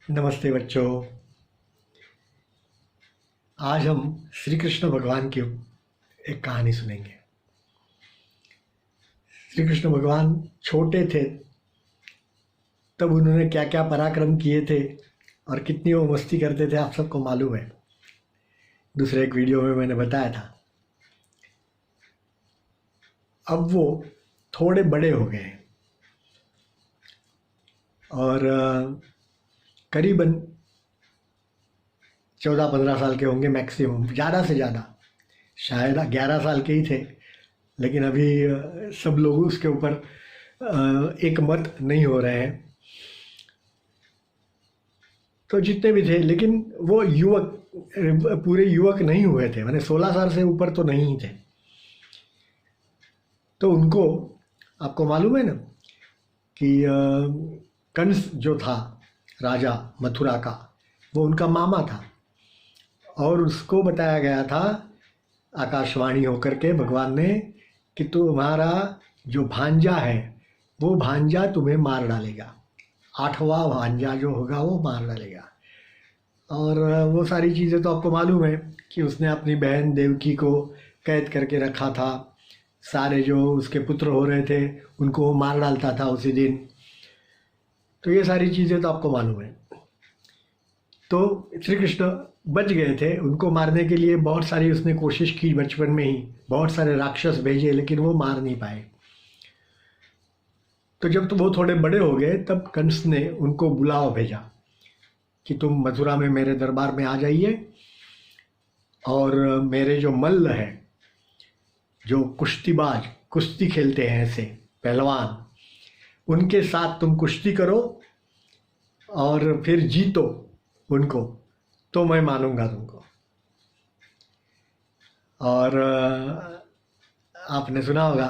नमस्ते बच्चों। आज हम श्री कृष्ण भगवान की एक कहानी सुनेंगे। श्री कृष्ण भगवान छोटे थे तब उन्होंने क्या क्या पराक्रम किए थे और कितनी वो मस्ती करते थे, आप सबको मालूम है। दूसरे एक वीडियो में मैंने बताया था। अब वो थोड़े बड़े हो गए और करीबन 14-15 साल के होंगे मैक्सिमम, ज़्यादा से ज़्यादा शायद 11 साल के ही थे। लेकिन अभी सब लोग उसके ऊपर एक मत नहीं हो रहे हैं। तो जितने भी थे, लेकिन वो युवक, पूरे युवक नहीं हुए थे, मैंने 16 साल से ऊपर तो नहीं थे। तो उनको, आपको मालूम है ना कि कंस जो था राजा मथुरा का, वो उनका मामा था। और उसको बताया गया था आकाशवाणी होकर के भगवान ने कि तुम्हारा जो भांजा है वो भांजा तुम्हें मार डालेगा, 8वां भांजा जो होगा वो मार डालेगा। और वो सारी चीज़ें तो आपको मालूम है कि उसने अपनी बहन देवकी को कैद करके रखा था। सारे जो उसके पुत्र हो रहे थे उनको वो मार डालता था उसी दिन। तो ये सारी चीज़ें तो आपको मालूम है। तो श्री कृष्ण बच गए थे। उनको मारने के लिए बहुत सारी उसने कोशिश की, बचपन में ही बहुत सारे राक्षस भेजे, लेकिन वो मार नहीं पाए। तो जब तो वो थोड़े बड़े हो गए तब कंस ने उनको बुलावा भेजा कि तुम मथुरा में मेरे दरबार में आ जाइए और मेरे जो मल्ल है, जो कुश्तीबाज, कुश्ती खेलते हैं ऐसे पहलवान, उनके साथ तुम कुश्ती करो और फिर जीतो उनको, तो मैं मानूंगा तुमको। और आपने सुना होगा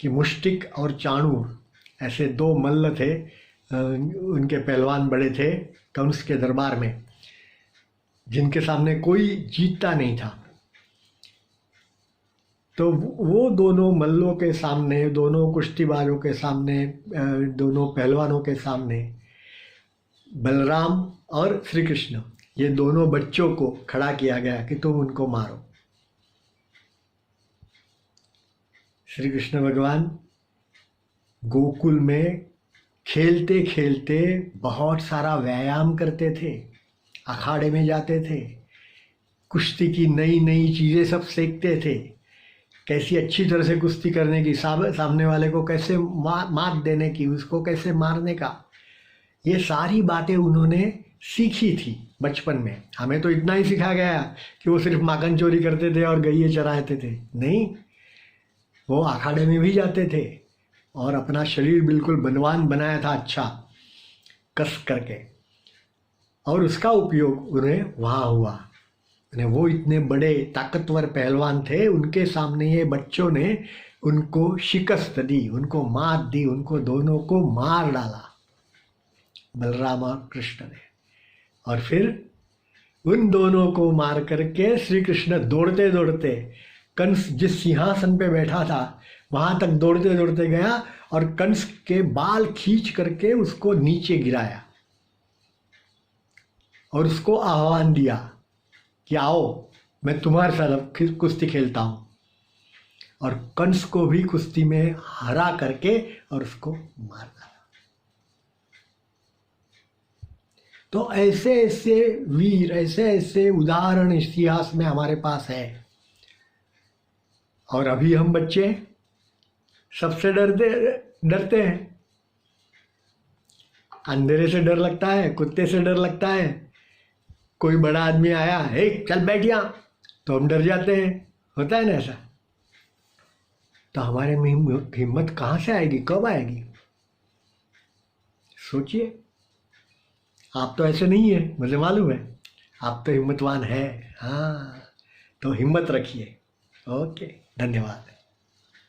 कि मुष्टिक और चाणूर ऐसे दो मल्ल थे, उनके पहलवान बड़े थे कंस के दरबार में, जिनके सामने कोई जीतता नहीं था। तो वो दोनों मल्लों के सामने, दोनों कुश्तीबाजों के सामने, दोनों पहलवानों के सामने बलराम और श्री कृष्ण, ये दोनों बच्चों को खड़ा किया गया कि तुम उनको मारो। श्री कृष्ण भगवान गोकुल में खेलते खेलते बहुत सारा व्यायाम करते थे, अखाड़े में जाते थे, कुश्ती की नई नई चीज़ें सब सीखते थे, कैसी अच्छी तरह से कुश्ती करने की, सामने वाले को कैसे मात देने की, उसको कैसे मारने का, ये सारी बातें उन्होंने सीखी थी बचपन में। हमें तो इतना ही सिखाया गया कि वो सिर्फ माखन चोरी करते थे और गईये चराते थे, नहीं, वो अखाड़े में भी जाते थे और अपना शरीर बिल्कुल बलवान बनाया था, अच्छा कस करके, और उसका उपयोग उन्हें वहाँ हुआ। वो इतने बड़े ताकतवर पहलवान थे, उनके सामने ये बच्चों ने उनको शिकस्त दी, उनको मात दी, उनको दोनों को मार डाला, बलराम और कृष्ण ने। और फिर उन दोनों को मार करके श्री कृष्ण दौड़ते दौड़ते, कंस जिस सिंहासन पे बैठा था वहां तक दौड़ते दौड़ते गया और कंस के बाल खींच करके उसको नीचे गिराया और उसको आह्वान दिया कि आओ मैं तुम्हारे साथ कुश्ती खेलता हूं। और कंस को भी कुश्ती में हरा करके और उसको मार डाला। तो ऐसे ऐसे वीर, ऐसे ऐसे उदाहरण इतिहास में हमारे पास है। और अभी हम बच्चे सबसे डरते हैं। अंधेरे से डर लगता है, कुत्ते से डर लगता है, कोई बड़ा आदमी आया, हे चल बैठ यहाँ, तो हम डर जाते हैं, होता है ना ऐसा। तो हमारे में हिम्मत कहाँ से आएगी, कब आएगी? सोचिए। आप तो ऐसे नहीं है, मुझे मालूम है, आप तो हिम्मतवान है। हाँ, तो हिम्मत रखिए। ओके, धन्यवाद।